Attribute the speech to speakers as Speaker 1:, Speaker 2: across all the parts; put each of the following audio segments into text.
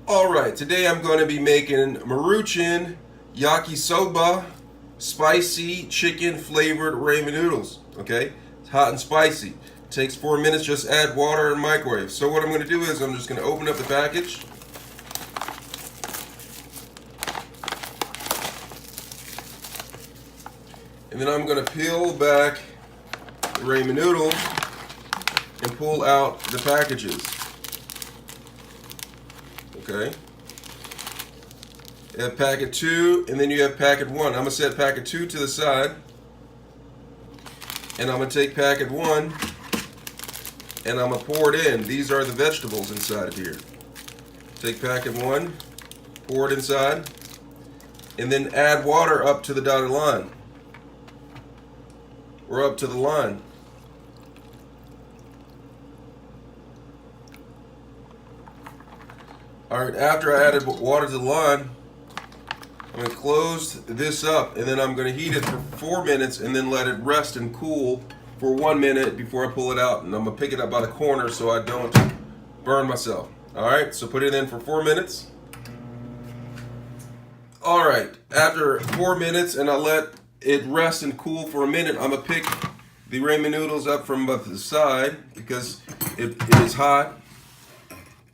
Speaker 1: Alright, today I'm going to be making Maruchan Yakisoba spicy chicken flavored ramen noodles. Okay, it's hot and spicy. It takes 4 minutes, just add water and microwave. So what I'm going to do is I'm just going to open up the package. And then I'm going to peel back the ramen noodles and pull out the packages. Okay. You have packet 2, and then you have packet 1. I'm going to set packet 2 to the side. And I'm going to take packet 1, and I'm going to pour it in. These are the vegetables inside of here. Take packet 1, pour it inside, and then add water up to the dotted line. Or up to the line. Alright, after I added water to the line, I'm going to close this up, and then I'm going to heat it for 4 minutes and then let it rest and cool for 1 minute before I pull it out. And I'm going to pick it up by the corner so I don't burn myself. Alright, so put it in for 4 minutes. Alright, after 4 minutes and I let it rest and cool for a minute, I'm going to pick the ramen noodles up from the side because it is hot.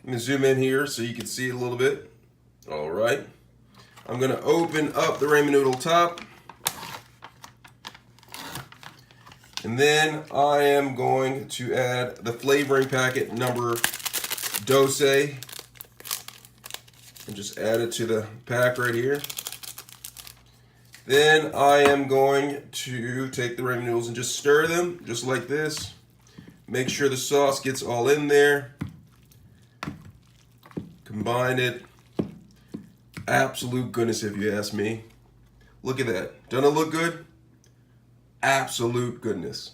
Speaker 1: Let me zoom in here so you can see it a little bit. Alright. I'm going to open up the ramen noodle top. And then I am going to add the flavoring packet number Dose. And just add it to the pack right here. Then I am going to take the ramen noodles and just stir them just like this. Make sure the sauce gets all in there. Combine it. Absolute goodness, if you ask me. Look at that. Doesn't it look good? Absolute goodness.